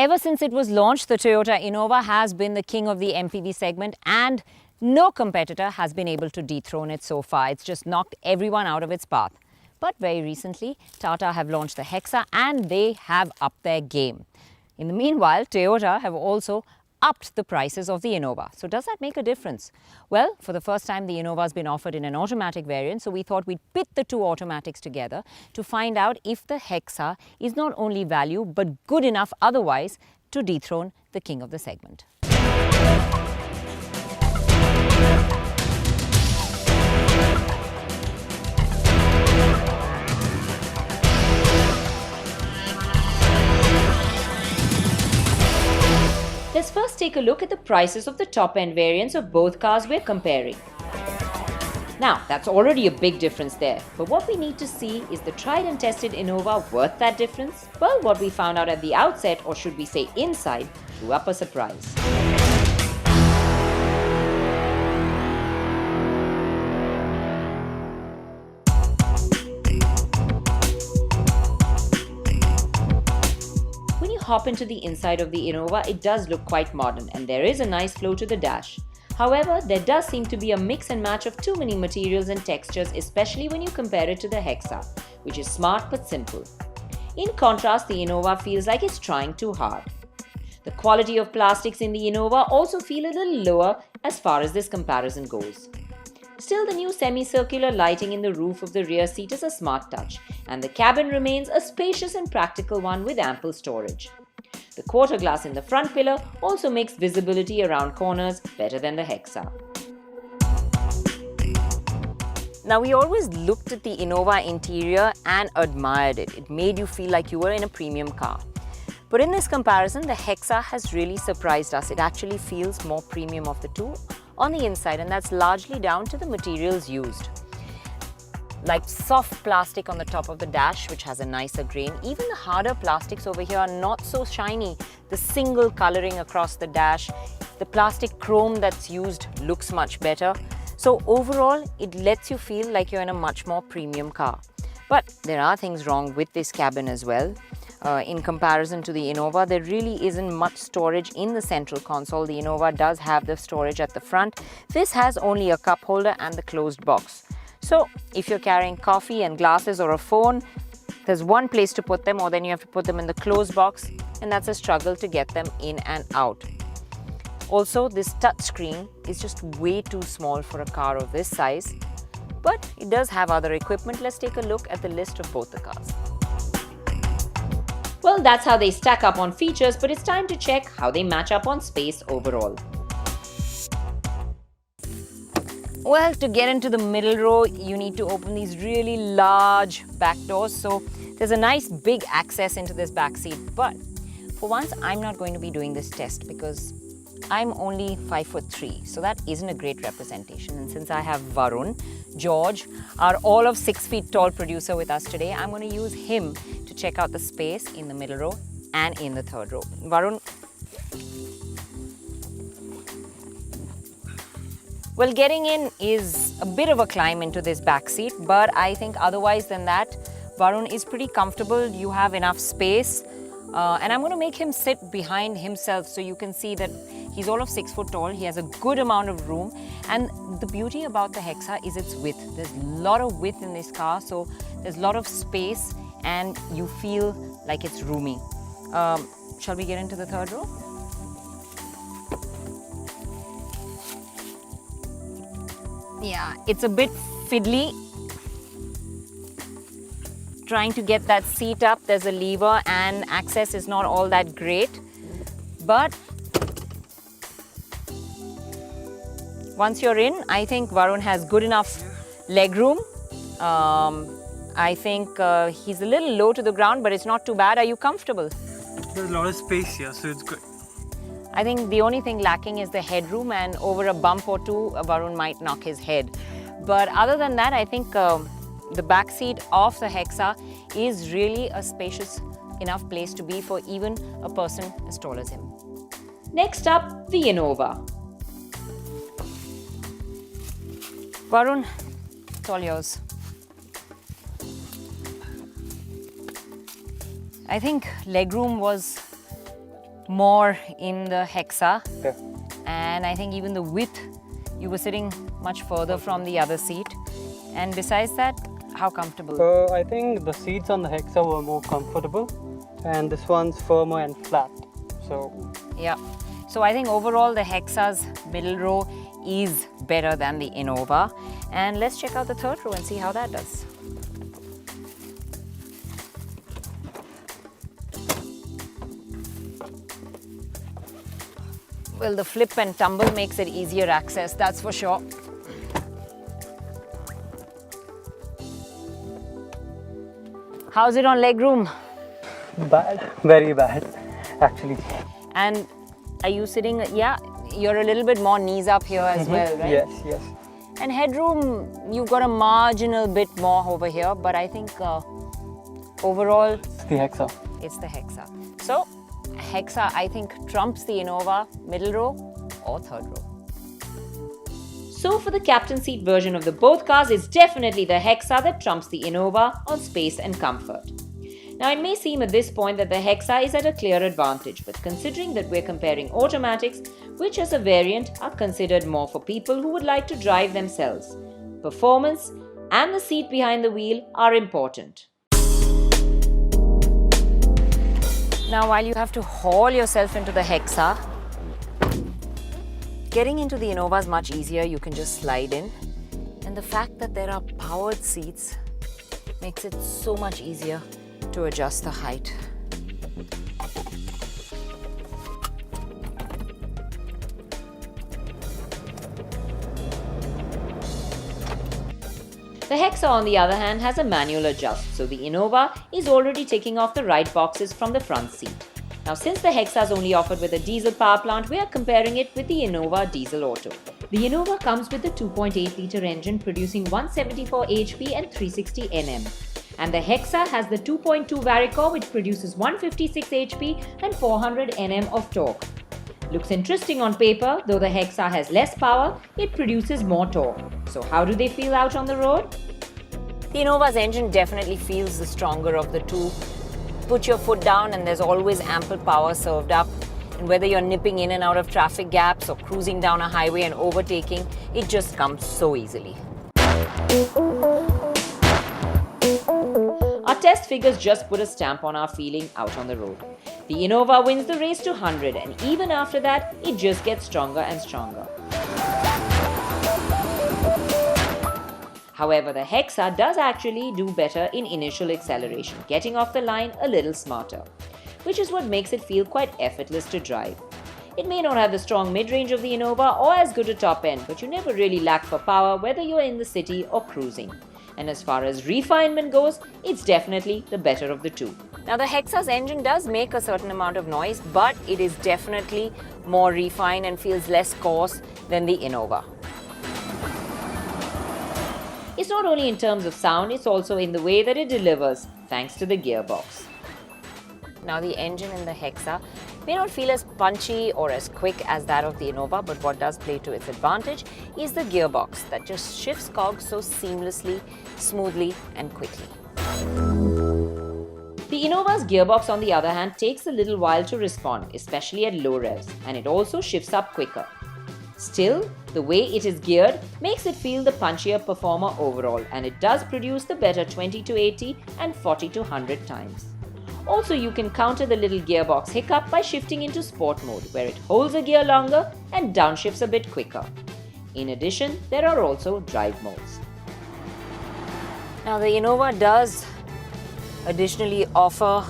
Ever since it was launched, the Toyota Innova has been the king of the MPV segment, and no competitor has been able to dethrone it so far. It's just knocked everyone out of its path. But very recently, Tata have launched the Hexa and they have upped their game. In the meanwhile, Toyota have also upped the prices of the Innova. So does that make a difference? Well, for the first time, the Innova has been offered in an automatic variant. So we thought we'd pit the two automatics together to find out if the Hexa is not only value, but good enough otherwise to dethrone the king of the segment. Let's first take a look at the prices of the top-end variants of both cars we're comparing. Now, that's already a big difference there, but what we need to see is the tried and tested Innova worth that difference? Well, what we found out at the outset, or should we say inside, threw up a surprise. Hop into the inside of the Innova, it does look quite modern and there is a nice flow to the dash. However, there does seem to be a mix and match of too many materials and textures, especially when you compare it to the Hexa, which is smart but simple. In contrast, the Innova feels like it's trying too hard. The quality of plastics in the Innova also feel a little lower as far as this comparison goes. Still, the new semicircular lighting in the roof of the rear seat is a smart touch, and the cabin remains a spacious and practical one with ample storage. The quarter glass in the front pillar also makes visibility around corners better than the Hexa. Now, we always looked at the Innova interior and admired it. It made you feel like you were in a premium car. But in this comparison, the Hexa has really surprised us. It actually feels more premium of the two on the inside, and that's largely down to the materials used. Like soft plastic on the top of the dash, which has a nicer grain. Even the harder plastics over here are not so shiny. The single coloring across the dash, the plastic chrome that's used looks much better. So overall, it lets you feel like you're in a much more premium car. But there are things wrong with this cabin as well. In comparison to the Innova, there really isn't much storage in the central console. The Innova does have the storage at the front. This has only a cup holder and the closed box. So if you're carrying coffee and glasses or a phone, there's one place to put them, or then you have to put them in the closed box, and that's a struggle to get them in and out. Also, this touch screen is just way too small for a car of this size, but it does have other equipment. Let's take a look at the list of both the cars. Well, that's how they stack up on features, but it's time to check how they match up on space overall. Well, to get into the middle row, you need to open these really large back doors. So there's a nice big access into this back seat. But for once, I'm not going to be doing this test because I'm only 5'3", so that isn't a great representation. And since I have Varun, George, our all of 6 feet tall producer with us today, I'm going to use him to check out the space in the middle row and in the third row. Varun. Well, getting in is a bit of a climb into this back seat, but I think otherwise than that, Varun is pretty comfortable. You have enough space. And I'm going to make him sit behind himself so you can see that he's all of 6 foot tall. He has a good amount of room. And the beauty about the Hexa is its width. There's a lot of width in this car, so there's a lot of space and you feel like it's roomy. Shall we get into the third row? Yeah, it's a bit fiddly. Trying to get that seat up, there's a lever and access is not all that great. But once you're in, I think Varun has good enough leg room. I think he's a little low to the ground, but it's not too bad. Are you comfortable? There's a lot of space here, so it's good. I think the only thing lacking is the headroom, and over a bump or two, Varun might knock his head. But other than that, I think the back seat of the Hexa is really a spacious enough place to be for even a person as tall as him. Next up, the Innova. Varun, it's all yours. I think legroom was more in the Hexa. Okay. And I think even the width, you were sitting much further from the other seat. And besides that, how comfortable? I think the seats on the Hexa were more comfortable, and this one's firmer and flat. So Yeah. So I think overall the Hexa's middle row is better than the Innova. And let's check out the third row and see how that does. Well, the flip and tumble makes it easier access, that's for sure. How's it on legroom? bad, very bad, actually. And are you sitting, yeah, you're a little bit more knees up here as well, right? Yes, yes. And headroom, you've got a marginal bit more over here, but I think overall, It's the Hexa. it's the Hexa. So, Hexa, I think, trumps the Innova middle row or third row. So, for the captain seat version of the both cars, it's definitely the Hexa that trumps the Innova on space and comfort. Now, it may seem at this point that the Hexa is at a clear advantage, but considering that we're comparing automatics, which as a variant are considered more for people who would like to drive themselves, performance and the seat behind the wheel are important. Now, while you have to haul yourself into the Hexa, getting into the Innova is much easier. You can just slide in. And the fact that there are powered seats makes it so much easier to adjust the height. The Hexa, on the other hand, has a manual adjust, so the Innova is already ticking off the right boxes from the front seat. Now, since the Hexa is only offered with a diesel power plant, we are comparing it with the Innova Diesel Auto. The Innova comes with a 2.8-litre engine producing 174 HP and 360 Nm. And the Hexa has the 2.2 Varicore, which produces 156 HP and 400 Nm of torque. Looks interesting on paper, though the Hexa has less power, it produces more torque. So how do they feel out on the road? The Innova's engine definitely feels the stronger of the two. Put your foot down and there's always ample power served up. And whether you're nipping in and out of traffic gaps or cruising down a highway and overtaking, it just comes so easily. Our test figures just put a stamp on our feeling out on the road. The Innova wins the race to 100, and even after that, it just gets stronger and stronger. However, the Hexa does actually do better in initial acceleration, getting off the line a little smarter, which is what makes it feel quite effortless to drive. It may not have the strong mid-range of the Innova or as good a top end, but you never really lack for power whether you're in the city or cruising. And as far as refinement goes, it's definitely the better of the two. Now, the Hexa's engine does make a certain amount of noise, but it is definitely more refined and feels less coarse than the Innova. It's not only in terms of sound, it's also in the way that it delivers, thanks to the gearbox. Now, the engine in the Hexa may not feel as punchy or as quick as that of the Innova, but what does play to its advantage is the gearbox that just shifts cogs so seamlessly, smoothly and quickly. The Innova's gearbox, on the other hand, takes a little while to respond, especially at low revs, and it also shifts up quicker. Still, the way it is geared makes it feel the punchier performer overall, and it does produce the better 20 to 80 and 40 to 100 times. Also, you can counter the little gearbox hiccup by shifting into sport mode, where it holds a gear longer and downshifts a bit quicker. In addition, there are also drive modes. Now, the Innova does additionally offer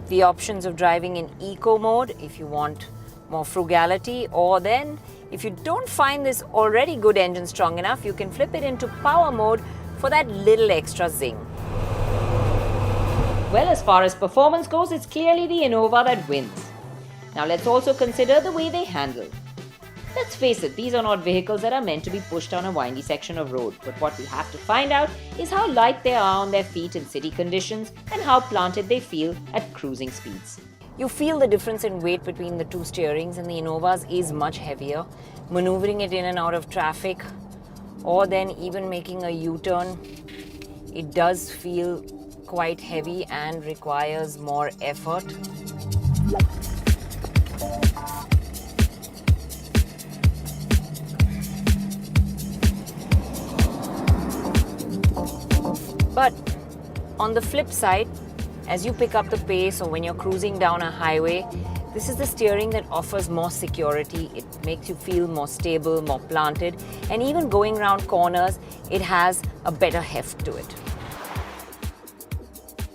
the options of driving in eco mode if you want more frugality, or then if you don't find this already good engine strong enough, you can flip it into power mode for that little extra zing. Well, as far as performance goes, it's clearly the Innova that wins. Now let's also consider the way they handle. Let's face it, these are not vehicles that are meant to be pushed on a windy section of road, but what we have to find out is how light they are on their feet in city conditions and how planted they feel at cruising speeds. You feel the difference in weight between the two steerings, and the Innova's is much heavier. Maneuvering it in and out of traffic, or then even making a U-turn, it does feel quite heavy and requires more effort. But on the flip side, as you pick up the pace or when you're cruising down a highway, this is the steering that offers more security. It makes you feel more stable, more planted, and even going around corners, it has a better heft to it.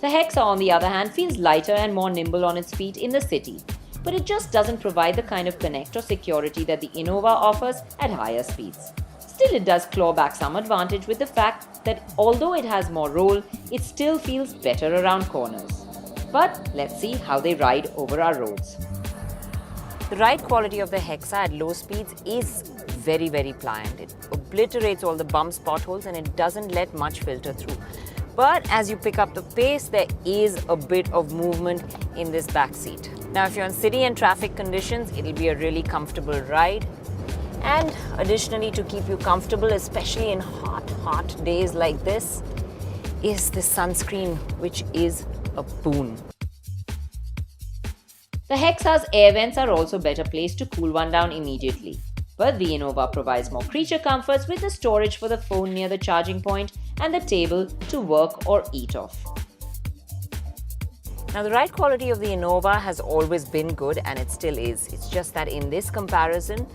The Hexa, on the other hand, feels lighter and more nimble on its feet in the city, but it just doesn't provide the kind of connect or security that the Innova offers at higher speeds. Still, it does claw back some advantage with the fact that although it has more roll, it still feels better around corners. But let's see how they ride over our roads. The ride quality of the Hexa at low speeds is very, very pliant. It obliterates all the bumps, potholes, and it doesn't let much filter through. But as you pick up the pace, there is a bit of movement in this back seat. Now, if you're in city and traffic conditions, it'll be a really comfortable ride. And additionally, to keep you comfortable, especially in hot days like this, is the sunscreen, which is a boon. The Hexa's air vents are also better placed to cool one down immediately. But the Innova provides more creature comforts with the storage for the phone near the charging point and the table to work or eat off. Now, the ride quality of the Innova has always been good, and it still is. It's just that in this comparison,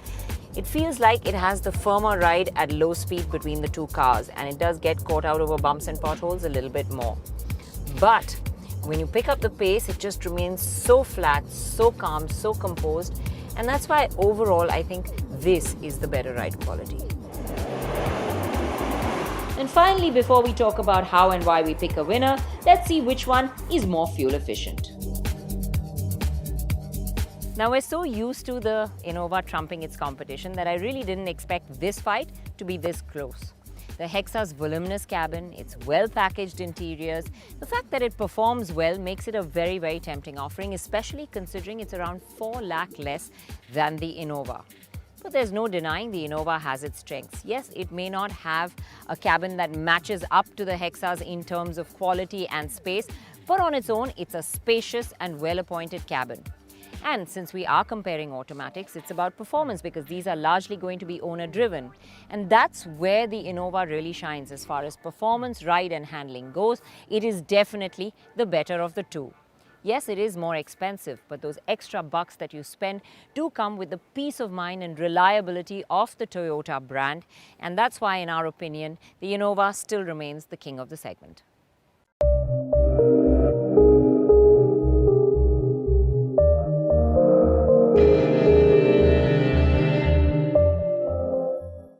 it feels like it has the firmer ride at low speed between the two cars, and it does get caught out over bumps and potholes a little bit more. But when you pick up the pace, it just remains so flat, so calm, so composed, and that's why overall I think this is the better ride quality. And finally, before we talk about how and why we pick a winner, let's see which one is more fuel efficient. Now, we're so used to the Innova trumping its competition that I really didn't expect this fight to be this close. The Hexa's voluminous cabin, its well-packaged interiors, the fact that it performs well makes it a very, very tempting offering, especially considering it's around 4 lakh less than the Innova. But there's no denying the Innova has its strengths. Yes, it may not have a cabin that matches up to the Hexa's in terms of quality and space, but on its own, it's a spacious and well-appointed cabin. And since we are comparing automatics, it's about performance because these are largely going to be owner-driven. And that's where the Innova really shines as far as performance, ride and handling goes. It is definitely the better of the two. Yes, it is more expensive, but those extra bucks that you spend do come with the peace of mind and reliability of the Toyota brand. And that's why, in our opinion, the Innova still remains the king of the segment.